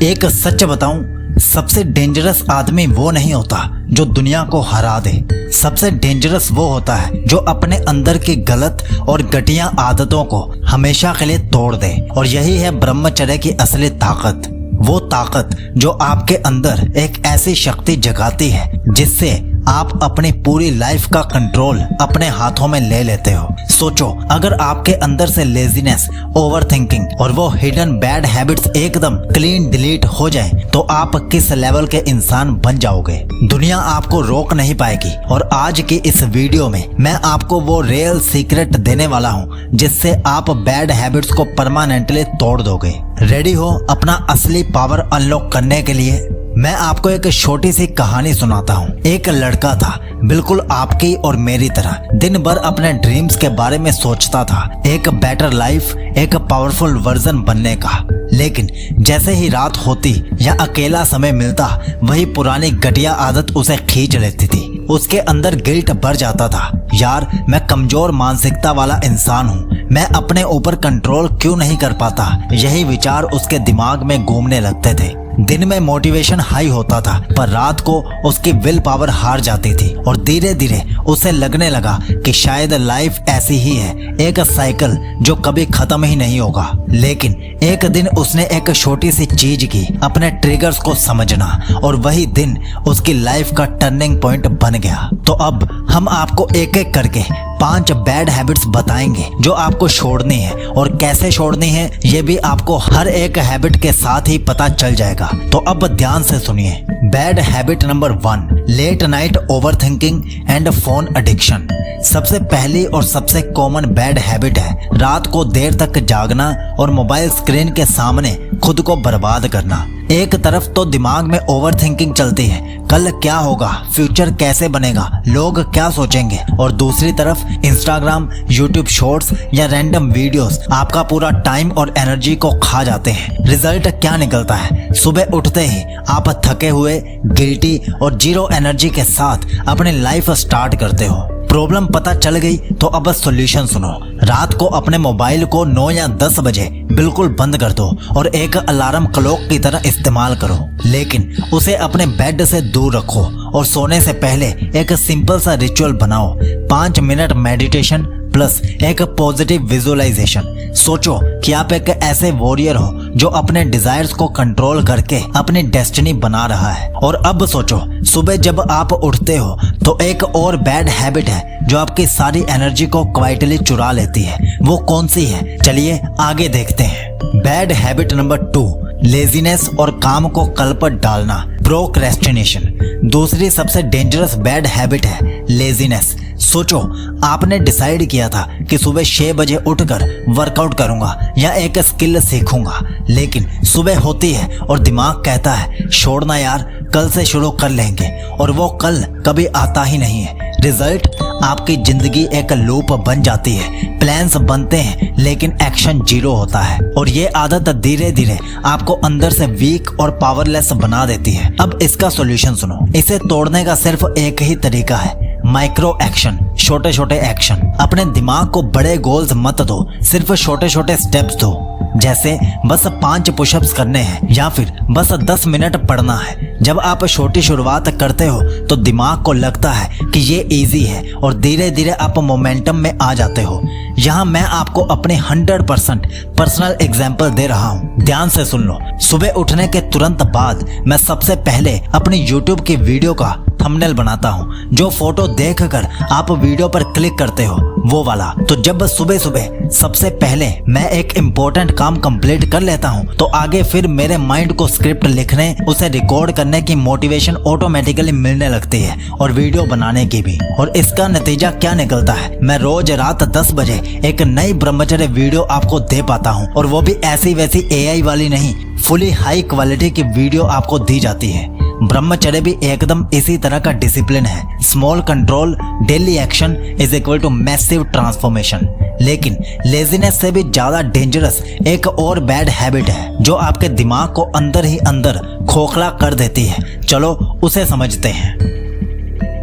एक सच बताऊं, सबसे डेंजरस आदमी वो नहीं होता जो दुनिया को हरा दे। सबसे डेंजरस वो होता है जो अपने अंदर की गलत और घटिया आदतों को हमेशा के लिए तोड़ दे। और यही है ब्रह्मचर्य की असली ताकत। वो ताकत जो आपके अंदर एक ऐसी शक्ति जगाती है जिससे आप अपनी पूरी लाइफ का कंट्रोल अपने हाथों में ले लेते हो। सोचो, अगर आपके अंदर से लेजीनेस, ओवरथिंकिंग और वो हिडन बैड हैबिट्स एकदम क्लीन डिलीट हो जाए तो आप किस लेवल के इंसान बन जाओगे। दुनिया आपको रोक नहीं पाएगी। और आज की इस वीडियो में मैं आपको वो रियल सीक्रेट देने वाला हूँ जिससे आप बैड हैबिट्स को परमानेंटली तोड़ दोगे। रेडी हो अपना असली पावर अनलॉक करने के लिए? मैं आपको एक छोटी सी कहानी सुनाता हूँ। एक लड़का था, बिल्कुल आपकी और मेरी तरह, दिन भर अपने ड्रीम्स के बारे में सोचता था, एक बेटर लाइफ, एक पावरफुल वर्जन बनने का। लेकिन जैसे ही रात होती या अकेला समय मिलता, वही पुरानी घटिया आदत उसे खींच लेती थी। उसके अंदर गिल्ट भर जाता था, यार मैं कमजोर मानसिकता वाला इंसान हूँ, मैं अपने ऊपर कंट्रोल क्यों नहीं कर पाता। यही विचार उसके दिमाग में घूमने लगते थे। दिन में मोटिवेशन हाई होता था, पर रात को उसकी विल पावर हार जाती थी। और धीरे धीरे उसे लगने लगा कि शायद लाइफ ऐसी ही है, एक साइकिल जो कभी खत्म ही नहीं होगा। लेकिन एक दिन उसने एक छोटी सी चीज की, अपने ट्रिगर्स को समझना, और वही दिन उसकी लाइफ का टर्निंग पॉइंट बन गया। तो अब हम आपको एक एक करके 5 बैड हैबिट्स बताएंगे जो आपको छोड़नी है, और कैसे छोड़नी है ये भी आपको हर एक हैबिट के साथ ही पता चल जाएगा। तो अब ध्यान से सुनिए। Bad habit number 1, late night overthinking and phone addiction. सबसे पहली और सबसे कॉमन बैड हैबिट है रात को देर तक जागना और मोबाइल स्क्रीन के सामने खुद को बर्बाद करना। एक तरफ तो दिमाग में ओवरथिंकिंग चलती है, कल क्या होगा, फ्यूचर कैसे बनेगा, लोग क्या सोचेंगे, और दूसरी तरफ इंस्टाग्राम, यूट्यूब शॉर्ट्स या रैंडम वीडियोस आपका पूरा टाइम और एनर्जी को खा जाते हैं। रिजल्ट क्या निकलता है? सुबह उठते ही आप थके हुए, गिल्टी और जीरो एनर्जी के साथ अपनी लाइफ स्टार्ट करते हो। प्रॉब्लम पता चल गई तो अब सॉल्यूशन सुनो। रात को अपने मोबाइल को 9 या 10 बजे बिल्कुल बंद कर दो और एक अलार्म क्लॉक की तरह इस्तेमाल करो। लेकिन उसे अपने बेड से दूर रखो और सोने से पहले एक सिंपल सा रिचुअल बनाओ। 5 मिनट मेडिटेशन प्लस एक पॉजिटिव विजुअलाइजेशन। सोचो कि आप एक ऐसे वॉरियर हो जो अपने डिजायर्स को कंट्रोल करके अपनी डेस्टिनी बना रहा है। और अब सोचो, सुबह जब आप उठते हो तो एक और बैड हैबिट है जो आपकी सारी एनर्जी को क्वाइटली चुरा लेती है। वो कौन सी है? चलिए आगे देखते हैं। बैड हैबिट नंबर 2, लेजीनेस और काम को कल पर डालना, प्रोक्रेस्टिनेशन। दूसरी सबसे डेंजरस बैड हैबिट है लेजीनेस। सोचो, आपने डिसाइड किया था कि सुबह 6 बजे उठकर वर्कआउट करूंगा या एक स्किल सीखूंगा, लेकिन सुबह होती है और दिमाग कहता है छोड़ना यार, कल से शुरू कर लेंगे, और वो कल कभी आता ही नहीं है। रिजल्ट, आपकी जिंदगी एक लूप बन जाती है। प्लान्स बनते हैं लेकिन एक्शन जीरो होता है, और ये आदत धीरे धीरे आपको अंदर से वीक और पावरलेस बना देती है। अब इसका सॉल्यूशन सुनो। इसे तोड़ने का सिर्फ एक ही तरीका है, माइक्रो एक्शन, छोटे छोटे एक्शन। अपने दिमाग को बड़े गोल्स मत दो, सिर्फ छोटे छोटे स्टेप्स दो। जैसे बस 5 पुशअप्स करने हैं या फिर बस 10 मिनट पढ़ना है। जब आप छोटी शुरुआत करते हो तो दिमाग को लगता है कि ये इजी है, और धीरे धीरे आप मोमेंटम में आ जाते हो। यहाँ मैं आपको अपने 100% पर्सनल एग्जाम्पल दे रहा हूँ, ध्यान से सुन लो। सुबह उठने के तुरंत बाद मैं सबसे पहले अपनी यूट्यूब की वीडियो का थंबनेल बनाता हूँ, जो फोटो देखकर आप वीडियो पर क्लिक करते हो, वो वाला। तो जब सुबह सुबह सबसे पहले मैं एक इम्पोर्टेंट काम कंप्लीट कर लेता हूँ तो आगे फिर मेरे माइंड को स्क्रिप्ट लिखने, उसे रिकॉर्ड करने की मोटिवेशन ऑटोमेटिकली मिलने लगती है, और वीडियो बनाने की भी। और इसका नतीजा क्या निकलता है? मैं रोज रात 10 बजे एक नई ब्रह्मचर्य वीडियो आपको दे पाता हूँ, और वो भी ऐसी वैसी AI वाली नहीं, फुली हाई क्वालिटी की वीडियो आपको दी जाती है। ब्रह्मचर्य भी एकदम इसी तरह का डिसिप्लिन है। Small control, daily action is equal to massive transformation. लेकिन लेजीनेस से भी ज्यादा डेंजरस एक और बैड हैबिट है जो आपके दिमाग को अंदर ही अंदर खोखला कर देती है। चलो उसे समझते हैं।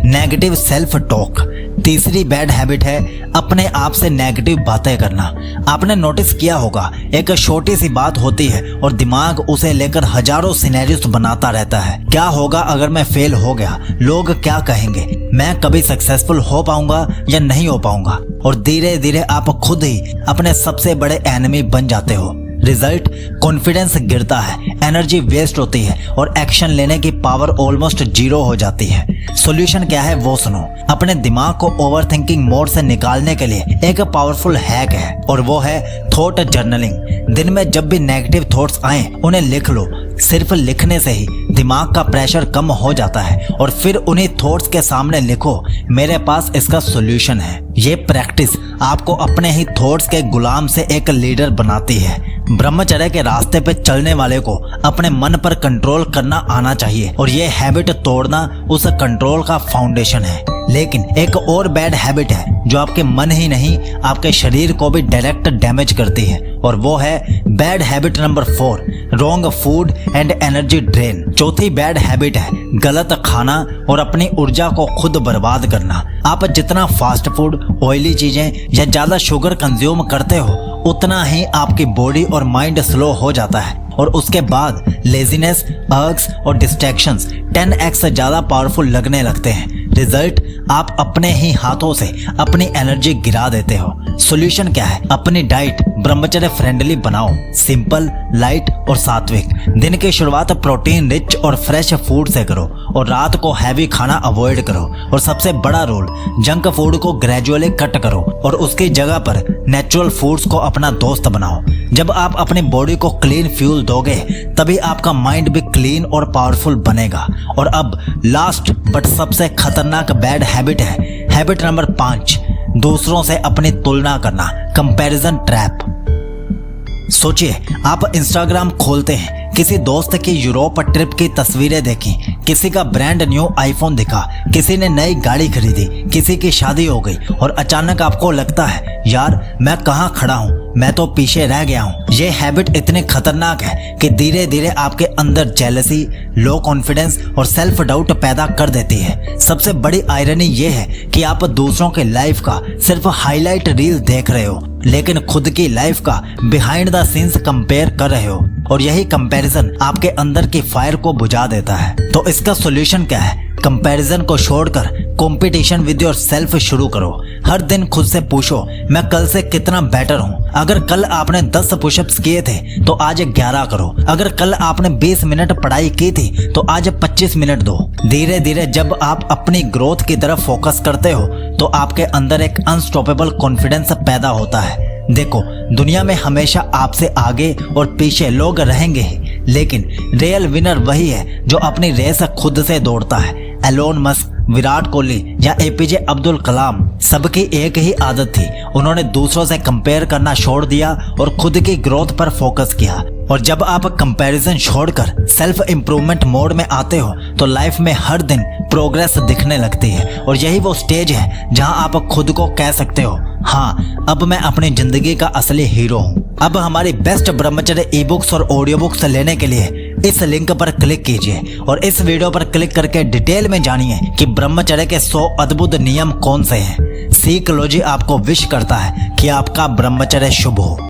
Negative self talk. तीसरी बैड हैबिट है अपने आप से नेगेटिव बातें करना। आपने नोटिस किया होगा, एक छोटी सी बात होती है और दिमाग उसे लेकर हजारों सिनेरियोस बनाता रहता है। क्या होगा अगर मैं फेल हो गया? लोग क्या कहेंगे? मैं कभी सक्सेसफुल हो पाऊंगा या नहीं हो पाऊंगा? और धीरे धीरे आप खुद ही अपने सबसे बड़े एनिमी बन जाते हो। रिजल्ट, कॉन्फिडेंस गिरता है, एनर्जी वेस्ट होती है और एक्शन लेने की पावर ऑलमोस्ट जीरो हो जाती है। सॉल्यूशन क्या है वो सुनो। अपने दिमाग को ओवरथिंकिंग मोड से निकालने के लिए एक पावरफुल हैक है और वो है थॉट जर्नलिंग। दिन में जब भी नेगेटिव थॉट्स आए उन्हें लिख लो। सिर्फ लिखने से ही दिमाग का प्रेशर कम हो जाता है और फिर उन्हीं थॉट्स के सामने लिखो, मेरे पास इसका सॉल्यूशन है। ये प्रैक्टिस आपको अपने ही थॉट्स के गुलाम से एक लीडर बनाती है। ब्रह्मचर्य के रास्ते पे चलने वाले को अपने मन पर कंट्रोल करना आना चाहिए और ये हैबिट तोड़ना उस कंट्रोल का फाउंडेशन है। लेकिन एक और बैड हैबिट है जो आपके मन ही नहीं आपके शरीर को भी डायरेक्ट डैमेज करती है और वो है bad habit number 4, wrong food and energy drain. चौथी बैड हैबिट है गलत खाना और अपनी ऊर्जा को खुद बर्बाद करना। आप जितना फास्ट फूड, ऑयली चीजें या ज्यादा शुगर कंज्यूम करते हो उतना ही आपकी बॉडी और माइंड स्लो हो जाता है और उसके बाद लेजीनेस, अर्ग्स और डिस्ट्रैक्शंस 10x ज्यादा पावरफुल लगने लगते हैं। रिजल्ट, आप अपने ही हाथों से अपनी एनर्जी गिरा देते हो। सॉल्यूशन क्या है? अपनी डाइट ब्रह्मचर्य फ्रेंडली बनाओ, सिंपल, लाइट और सात्विक। दिन की शुरुआत प्रोटीन रिच और फ्रेश फूड से करो और रात को हैवी खाना अवॉइड करो। और सबसे बड़ा रोल, जंक फूड को ग्रेजुअली कट करो और उसकी जगह पर नेचुरल फूड्स को अपना दोस्त बनाओ। जब आप अपनी बॉडी को क्लीन फ्यूल दोगे तभी आपका माइंड भी क्लीन और पावरफुल बनेगा। और अब लास्ट बट सबसे खतरनाक बैड हैबिट है हैबिट नंबर 5, दूसरों से अपनी तुलना करना, कंपैरिजन ट्रैप। सोचिए, आप इंस्टाग्राम खोलते हैं, किसी दोस्त की यूरोप ट्रिप की तस्वीरें देखी, किसी का ब्रांड न्यू आईफोन दिखा, किसी ने नई गाड़ी खरीदी, किसी की शादी हो गई और अचानक आपको लगता है यार मैं कहाँ खड़ा हूँ, मैं तो पीछे रह गया हूँ। ये हैबिट इतनी खतरनाक है कि धीरे धीरे आपके अंदर जेलसी, लो कॉन्फिडेंस और सेल्फ डाउट पैदा कर देती है। सबसे बड़ी आयरनी ये है कि आप दूसरों के लाइफ का सिर्फ हाईलाइट रील देख रहे हो लेकिन खुद की लाइफ का बिहाइंड द सीन्स कंपेयर कर रहे हो और यही कंपैरिजन आपके अंदर की फायर को बुझा देता है। तो इसका सॉल्यूशन क्या है? कंपैरिजन को छोड़कर कंपटीशन विद योर सेल्फ शुरू करो। हर दिन खुद से पूछो, मैं कल से कितना बेटर हूँ। अगर कल आपने 10 पुशअप्स किए थे तो आज 11 करो। अगर कल आपने 20 मिनट पढ़ाई की थी तो आज 25 मिनट दो। धीरे धीरे जब आप अपनी ग्रोथ की तरफ फोकस करते हो तो आपके अंदर एक अनस्टॉपेबल कॉन्फिडेंस पैदा होता है। देखो, दुनिया में हमेशा आपसे आगे और पीछे लोग रहेंगे ही, लेकिन रियल विनर वही है जो अपनी रेस खुद से दौड़ता है। एलोन मस्क, विराट कोहली या एपीजे अब्दुल कलाम, सबकी एक ही आदत थी, उन्होंने दूसरों से कंपेयर करना छोड़ दिया और खुद की ग्रोथ पर फोकस किया। और जब आप कंपैरिजन छोड़कर सेल्फ इंप्रूवमेंट मोड में आते हो तो लाइफ में हर दिन प्रोग्रेस दिखने लगती है और यही वो स्टेज है जहां आप खुद को कह सकते हो, हाँ अब मैं अपनी जिंदगी का असली हीरो हूँ। अब हमारी बेस्ट ब्रह्मचर्य ई बुक्स और ऑडियो बुक्स लेने के लिए इस लिंक पर क्लिक कीजिए और इस वीडियो पर क्लिक करके डिटेल में जानिए कि ब्रह्मचर्य के 100 अद्भुत नियम कौन से हैं। सीख लो जी, आपको विश करता है कि आपका ब्रह्मचर्य शुभ हो।